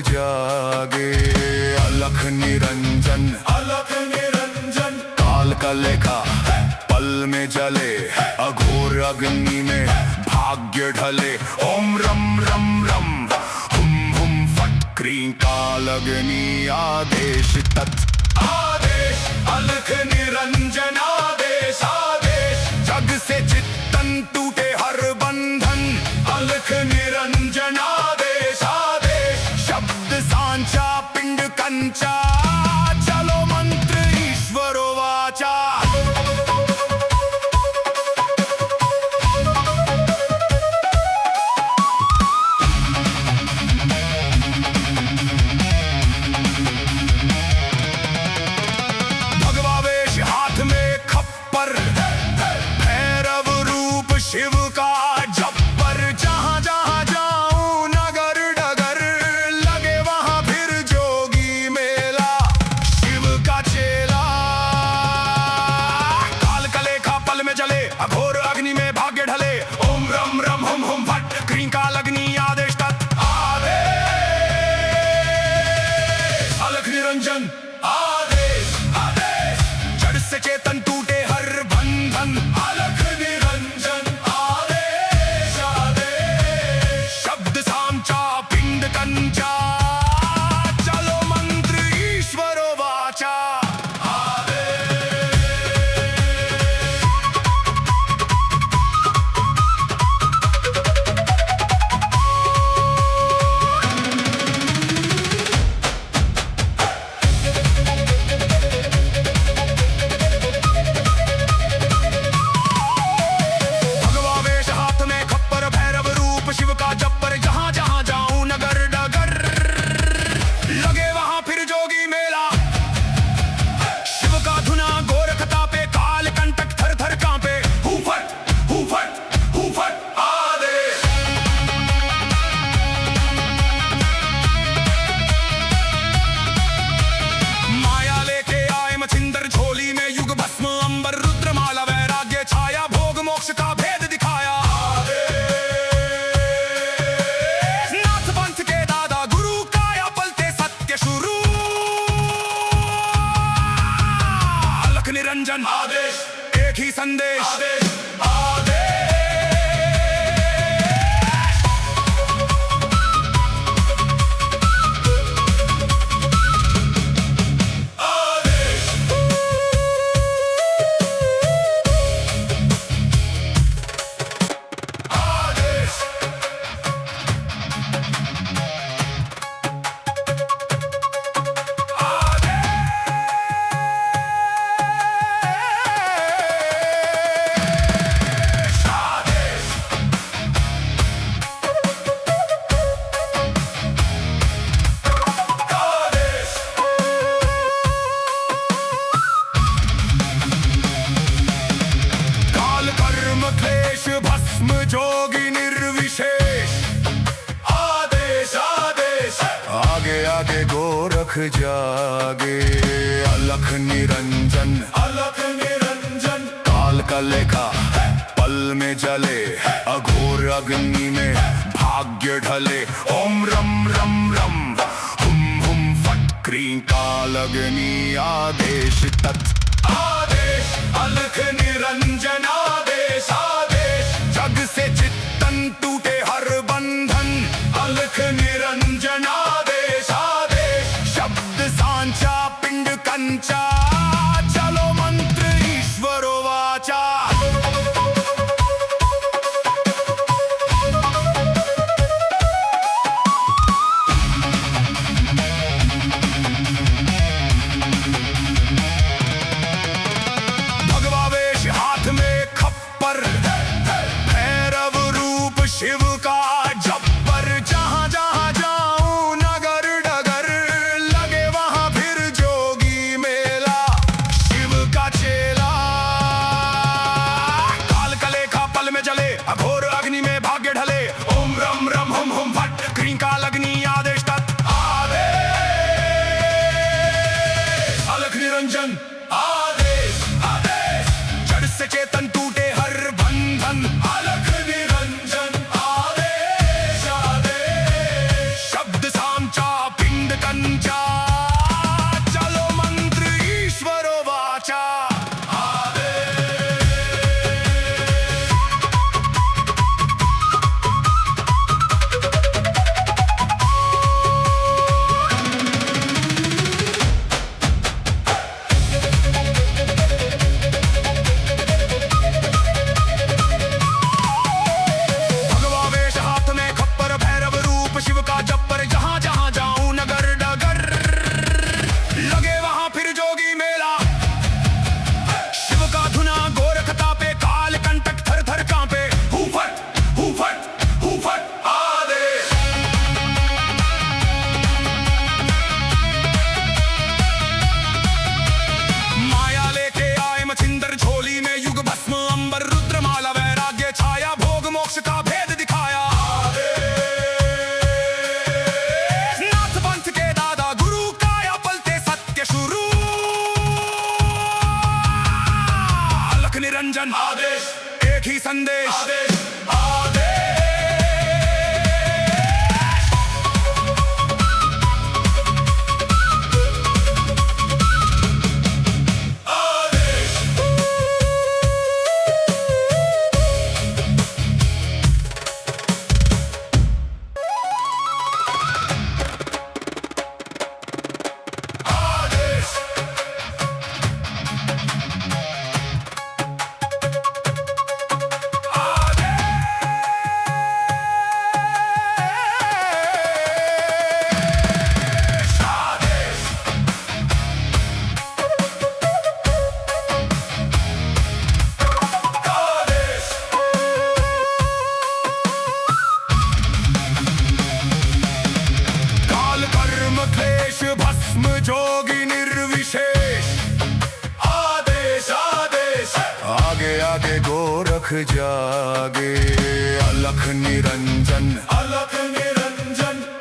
जागे। अलख निरंजन, अलख निरंजन, काल का लेखा पल में जले, अघोर अग्नि में भाग्य ढले। ओम रम रम रम हुम हुम फट क्रीं काल अग्नि आदेश तत् आदेश। अलख निरंजन आदेश आदेश, जग से चित्तन टूटे हर बंधन। अलख निरंजन आदेश आदेश, शब्द सांचा पिंड कंचा, चलो मंत्र ईश्वरो वाचा। भगवावेश हाथ में खप्पर, भैरव रूप शिव का जब्बर। जहां जहां जाऊं नगर डगर, लगे वहां फिर जोगी मेला। शिव का चेला, काल का लेखा पल में जले, अघोर अग्नि में भाग्य ढले। ओम रम रम हुम हुम फट क्रीं काल अग्नि आदेश तत् आदेश। अलख निरंजन आदेश आदेश, जड़ से चेतन टूटे हर बंधन। अलख निरंजन आदेश आदेश, शब्द सामचा पिंड कंचा, चलो मंत्र ईश्वरो वाचा। भगवावेश हाथ में खप्पर, भैरव रूप शिव का जब्बर। जहां जहां जाऊं नगर डगर, लगे वहां फिर जोगी मेला। शिव का धुना गोरखता पे, काल कंटक थर थर कांपे। हूफट आदेश। माया लेके आए मछिंदर, झोली में युग भस्म अंबर। रुद्रमाला वैराग्य छाया, भोग मोक्ष का भेद दिखाया। नाथ पंथ के दादा गुरु, काया पलटे सत्य शुरू। अलख निरंजन आदेश, एक ही संदेश आदेश आदेश। काल कर्म क्लेश भस्म जोगी निर्विशेष, आदेश आदेश। आगे आगे गोरख जागे। अलख निरंजन, अलख निरंजन, काल का लेखा पल में जले, अघोर अग्नि में भाग्य ढले। ओम रम रम रम हुम हुम फट क्रीं काल अग्नि आदेश तत् आदेश। अलख निरंजन आदेश आदेश, जग से चित्तन टूटे हर बंधन। अलख निरंजन आदेश आदेश, शब्द सांचा पिंड कंचा, चलो मंत्र ईश्वरो वाचा। भगवावेश हाथ में खप्पर, भैरव रूप शिव का जब्बर। जहां जहां जाऊं नगर डगर, लगे वहां फिर जोगी मेला। संदेश आदेश भस्म जोगी निर्विशेष आदेश आदेश आगे आगे गोरख जागे अलख निरंजन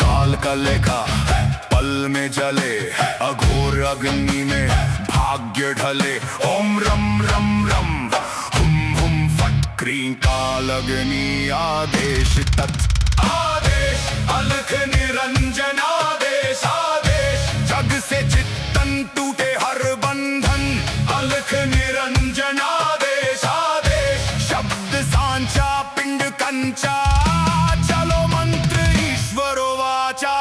काल का लेखा पल में जले अघोर अग्नि में भाग्य ढले ओम रम रम रम हुम फट क्रीं काल अग्नि आदेश तत् आदेश अलख निरंजन आदेश जग से चित्तन टूटे हर बंधन अलख निरंजन आदेश शब्द सांचा पिंड कंचा चलो मंत्र ईश्वरो वाचा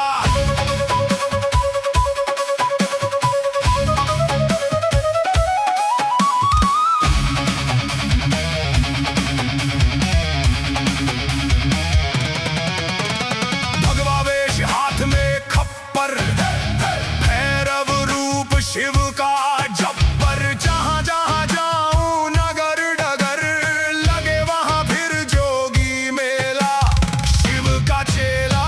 भगवावेश हाथ में खप्पर शिव का जब्बर जहां जहां जाऊं नगर डगर लगे वहां फिर जोगी मेला शिव का चेला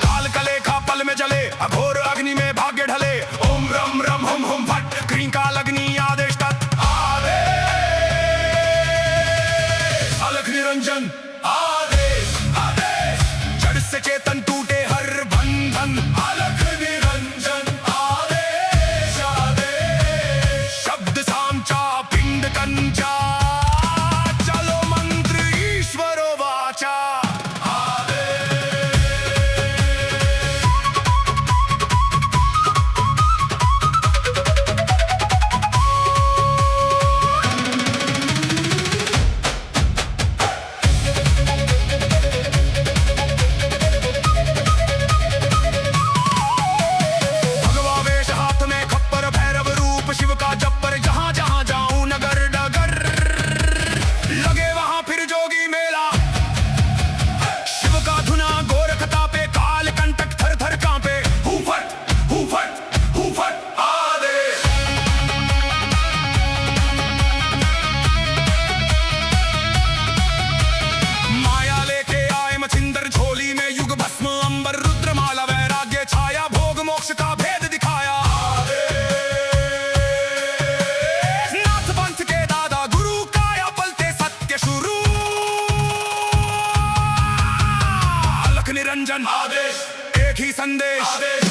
काल का लेखा पल में जले अघोर अग्नि में भाग्य ढले ओम रम रम हुम फट क्रीं काल अग्नि आदेश तत् आदेश अलख निरंजन आदेश आदेश जड़ से चेतन टूटे हर बंधन अलख निरंजन कंचा चलो मंत्र ईश्वरो वाचा भगवावेश हाथ में खप्पर भैरव रूप शिव का जब्बर जहां जहां जाऊं नगर डगर लगे वहां फिर जोगी मेला शिव का धुना गोरख तापे काल कंटक थर थर कांपे हुफट आदेश माया लेके आए मछिंदर झोली में युग भस्म अंबर रुद्रमाला वैराग्य छाया भोग मोक्ष का भेद दिखाया नाथ पंथ के दादा गुरु काया पलते सत्य शुरू अलख निरंजन आदेश एक ही संदेश आदेश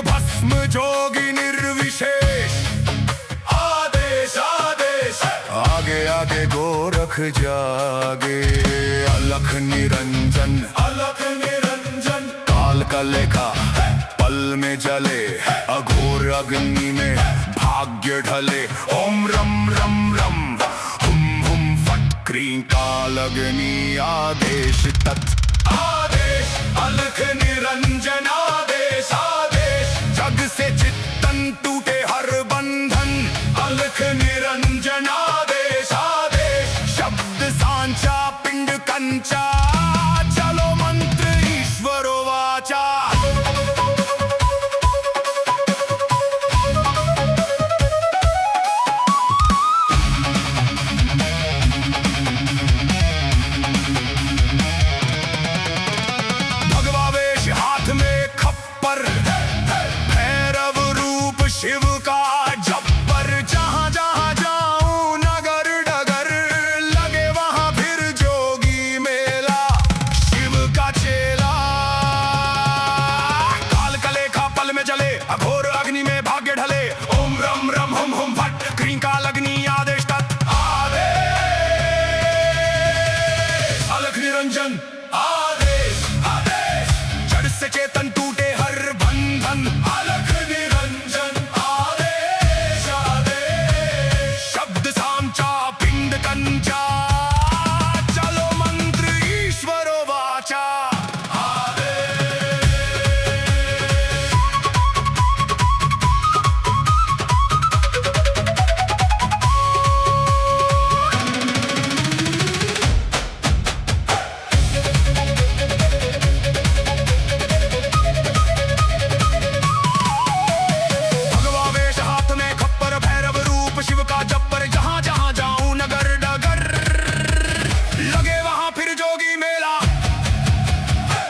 भस्म जोगी निर्विशेष आदेश आदेश आगे आगे गोरख जागे अलख निरंजन काल का लेखा पल में जले अघोर अग्नि में भाग्य ढले ओम रम रम रम हुम फट क्रीं काल अग्नि आदेश तत् आदेश अलख निरंजन आदेश जग से चित्तन टूटे हर बंधन अलख निरंजन आदेश छप्पर, भैरव रूप शिव का जब्बर। जहाँ जहाँ जाऊं नगर डगर, लगे वहाँ फिर जोगी मेला, शिव का चेला। काल कलेखा पल में जले, अघोर अग्नि में भाग्य ढले। ओम रम रम हुम हुम फट, क्रीं काल अग्नि आदेश तत् आदेश। अलख निरंजन आदेश आदेश, जड़ से चेतन टूटे हर बंधन। अलख निरंजन आदेश आदेश, शब्द सामचा पिंड कंचा। चलो मंत्र ईश्वरो वाचा। शिव का जब्बर, जहाँ जहाँ जाऊं नगर डगर, लगे वहाँ फिर जोगी मेला।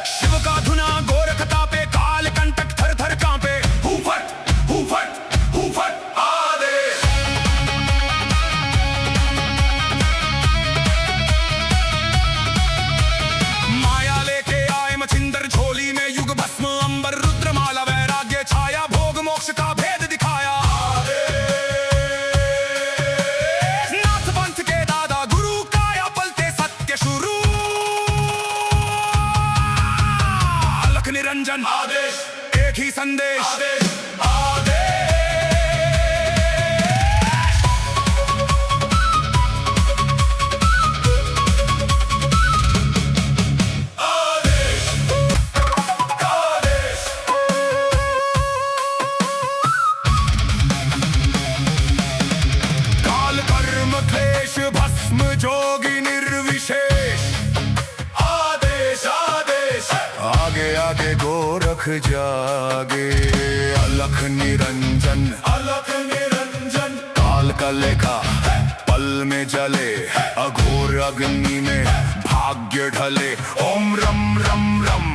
शिव का धुना गोरखता पे, काल कंटक थर थर कांपे। हूफट हूफट हूफट आदेश। माया लेके आए मछिंदर, झोली में युग भस्म अंबर। रुद्रमाला वैराग्य छाया, भोग मोक्ष का भेद दिखाया। निरंजन आदेश, एक ही संदेश आदेश आदेश। आदेश आदेश। काल कर्म क्लेश भस्म जोगी निर्विशेष। आदेश आदेश, आगे आगे गोरख जागे। अलख निरंजन अलख निरंजन, काल का लेखा पल में जले। अघोर अग्नि में भाग्य ढले। ओम रम रम रम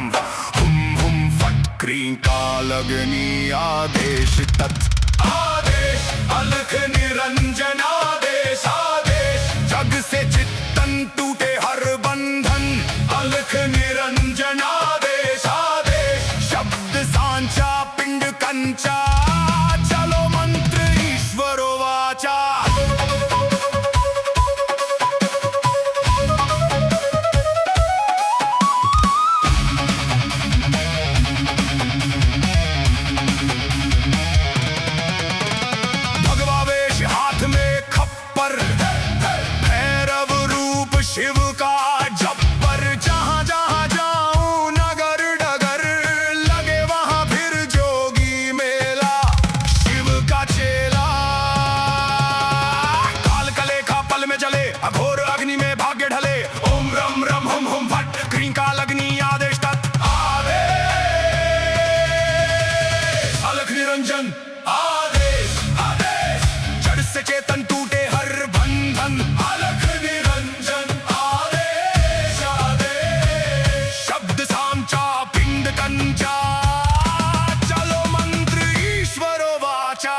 हुम हुम फट, क्रीं काल अग्नि आदेश तत् आदेश। अलख निरंजन आदेश आदेश, जग से चित्तन टूटे हर बंधन। अलख निरंजन आदेश आदेश, शब्द सांचा पिंड कंचा। चलो मंत्र ईश्वरो वाचा। भगवा वेश हाथ में खप्पर, भैरव रूप शिव का जब्बर। जहाँ जहाँ जाऊं नगर डगर, लगे वहाँ फिर जोगी मेला, शिव का चेला। काल कलेखा पल में जले, अघोर अग्नि में भाग्य ढले। ओम रम रम हुम हुम फट, क्रीं काल अग्नि आदेश तत् आदेश। अलख निरंजन आदेश आदेश, जड़ से चेतन टूटे हर बंधन। अलख निरंजन आदेश आदेश, शब्द सामचा पिंड कंचा। चलो मंत्र ईश्वरो वाचा।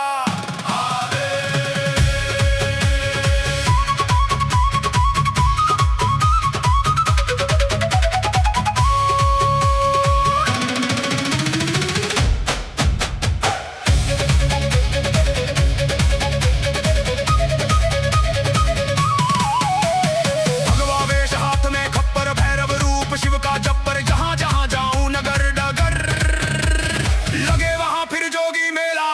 भगवा वेश हाथ में खप्पर, भैरव रूप शिव का जब्बर। जहाँ जहाँ जाऊं नगर डगर, लगे वहाँ फिर जोगी मेला।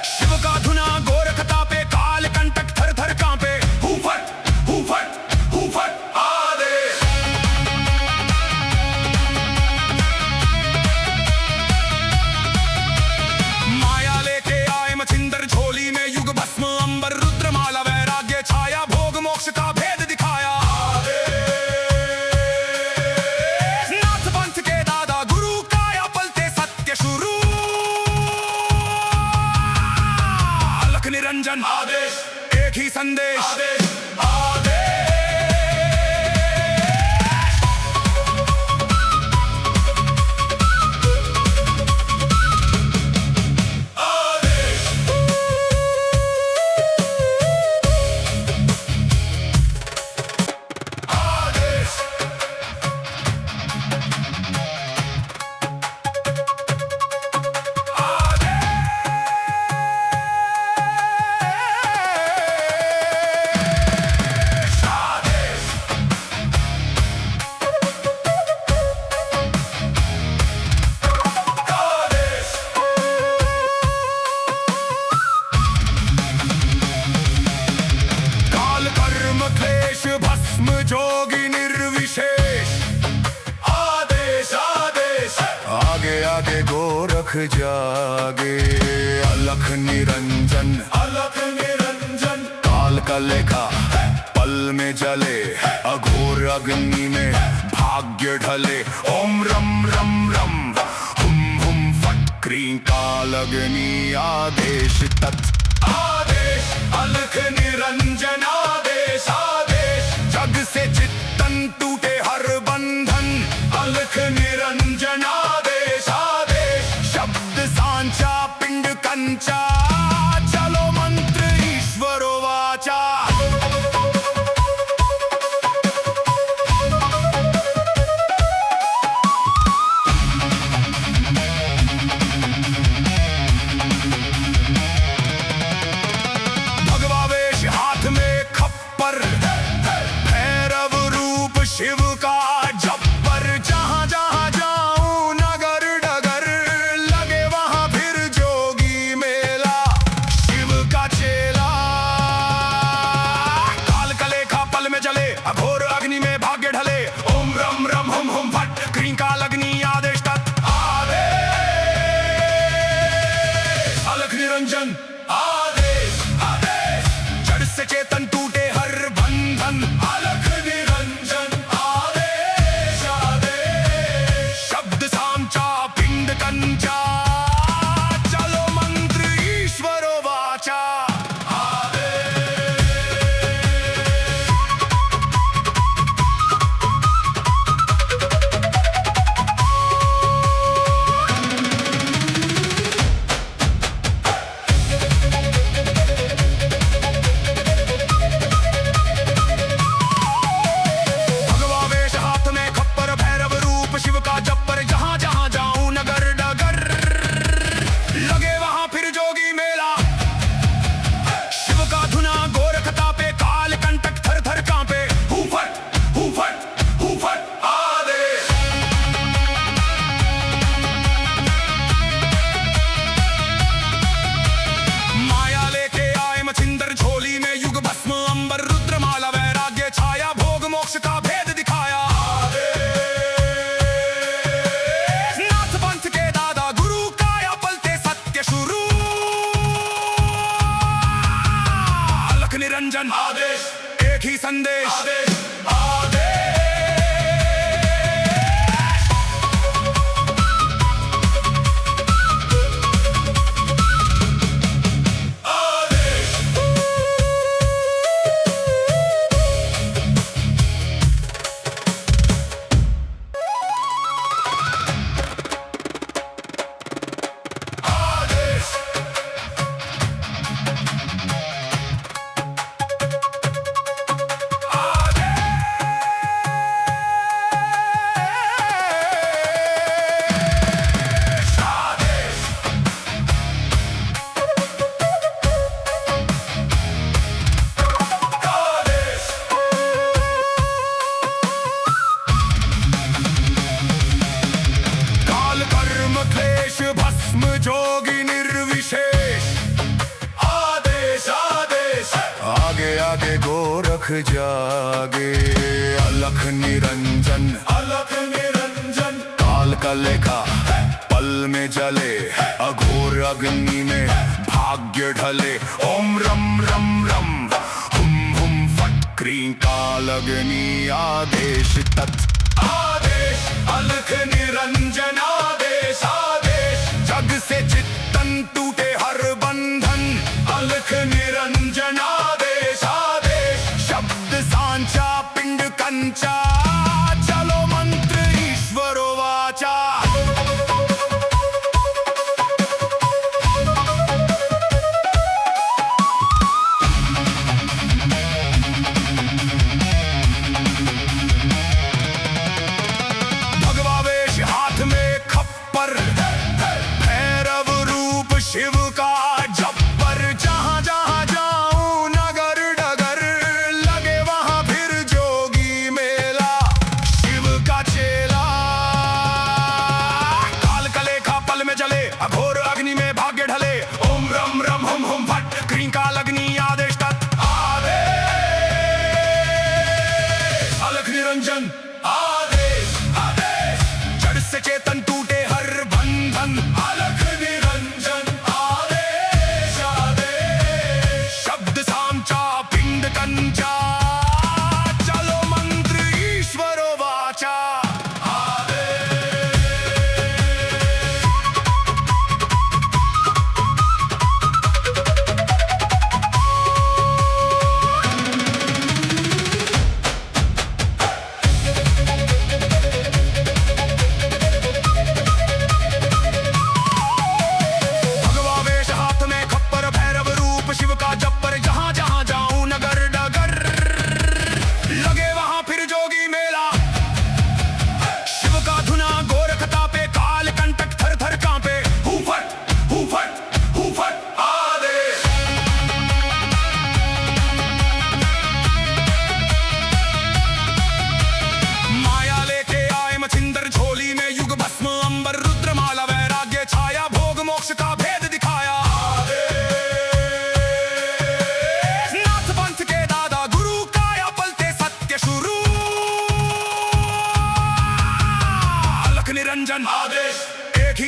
शिव का धुना गोरखता पे, काल कंटक थर थर कांपे। हूफट हूफट हूफट आदेश। माया लेके आए मछिंदर, झोली में युग भस्म अंबर। रुद्रमाला वैराग्य छाया, भोग मोक्ष का भेद दिखाया। नाथ पंथ के दादा गुरु, काया पलते सत्य शुरू। अलख निरंजन आदेश, एक ही संदेश आदेश आदेश। गोरख जागे। अलख निरंजन काल का लेखा पल में जले, अघोर अग्नि में भाग्य ढले। ओम रम रम रम हुम हुम फट क्रीं काल अग्नि आदेश तत् आदेश। अलख निरंजन आदेश आदेश, जग से चित्तन टूटे हर बंधन। अलख निरंजन आदेश आदेश, शब्द सांचा पिंड कंचा। चलो मंत्र ईश्वरो वाचा। भगवावेश हाथ में खप्पर, भैरव रूप शिव का जब्बर। जहां जहां जाऊं नगर डगर, लगे वहां फिर जोगी मेला। शिव का चेला काल का लेखा पल में जले, अघोर अग्नि में भाग्य ढले। ओम रम रम हुम हुम फट क्रीं काल अग्नि आदेश तत् आदेश। अलख निरंजन आदेश आदेश, जड़ से चेतन टूटे हर बंधन। अलख निरंजन आदेश आदेश, शब्द सांचा पिंड कंचा। चलो मंत्र ईश्वरो वाचा। भगवावेश हाथ में खप्पर, भैरव रूप शिव का जब्बर। जहां जहां जाऊं नगर डगर, लगे वहां फिर जोगी मेला। शिव का धुना गोरखता पे, काल कंटक थर थर कांपे। हूफट आदेश। माया लेके आए मछिंदर, झोली में युग भस्म अंबर। रुद्रमाला वैराग्य छाया, भोग मोक्ष का भेद दिखाया। नाथ पंथ के दादा गुरु, काया पलटे सत्य शुरू। अलख निरंजन आदेश, एक ही संदेश आदेश आदेश। काल कर्म क्लेश भस्म जोगी निर्विशेष। आदेश आदेश, आगे आगे गोरख जागे। अलख निरंजन काल का लेखा पल में जले, अघोर अग्नि में भाग्य ढले। ओम रम रम रम हुम हुम फट क्रीं काल अग्नि आदेश तत् आदेश। अलख निरंजन आदेश आदेश, जग से चित्तन टूटे हर बंधन। अलख निरंजन आदेश आदेश, शब्द सांचा पिंड कंचा। चलो मंत्र ईश्वरो वाचा। भगवावेश हाथ में खप्पर,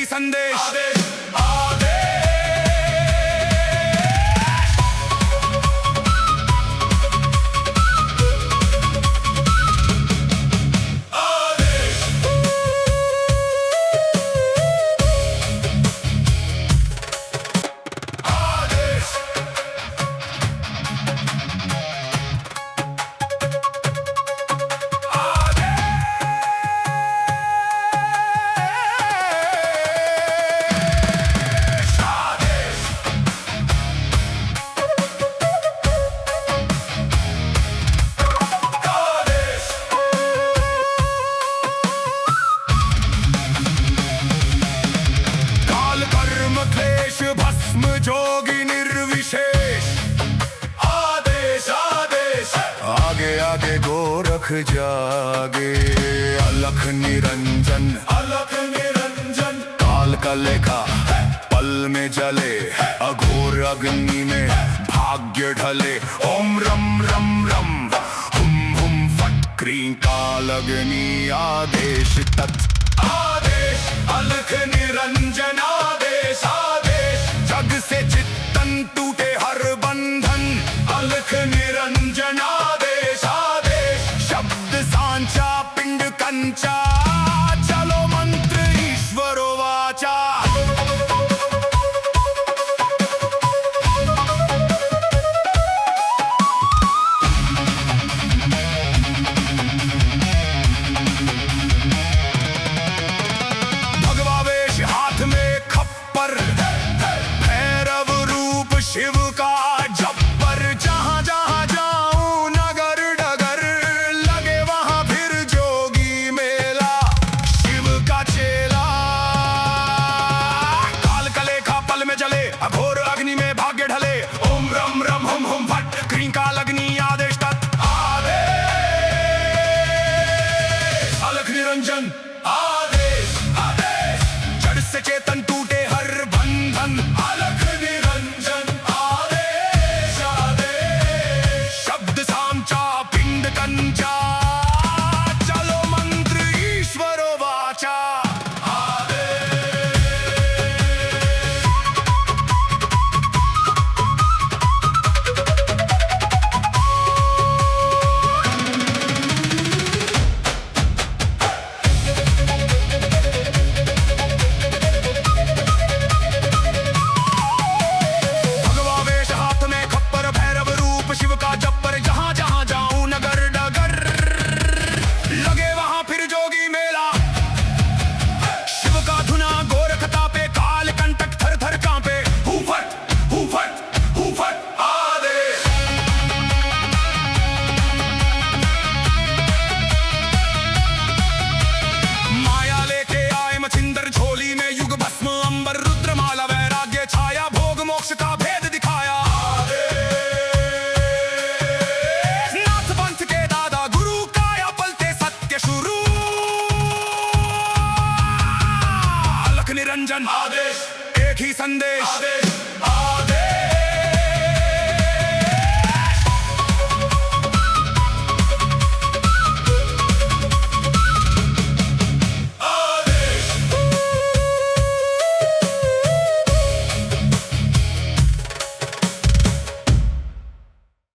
ही संदेश आदेश भस्म जोगी निर्विशेष आदेश आदेश आगे आगे गोरख जागे अलख निरंजन काल का लेखा पल में जले अघोर अग्नि में भाग्य ढले ओम रम रम रम हुम हुम फट क्रीं काल अग्नि आदेश तत् आदेश अलख निरंजन आदेश जग से चित्तन टूटे हर बंधन अलख निरंजन आदेश शब्द सांचा पिंड कंचा चलो मंत्र ईश्वरो वाचा भगवा वेश हाथ में खप्पर शिव का जब्बर जहां जहां जाऊं नगर डगर लगे वहां फिर जोगी मेला शिव का चेला काल का लेखा पल में जले अघोर अग्नि में भाग्य ढले ओम रम रम हुम हुम फट क्रीं काल अग्नि आदेश तत् आदेश अलख निरंजन आदेश जड़ से चेतन टूटे हर बंधन अलख निरंजन कंचा चलो मंत्र ईश्वरो वाचा भगवा वेश हाथ में खप्पर भैरव रूप शिव का जब्बर जहां जहां जाऊं नगर डगर लगे वहां फिर जोगी मेला शिव का धुना गोरखता पे काल कंटक थर थर कांपे हूफट आदेश माया लेके आए मछिंदर झोली में युग भस्म अंबर रुद्रमाला वैराग्य छाया भोग मोक्ष का भेद दिखाया निरंजन आदेश एक ही संदेश आदेश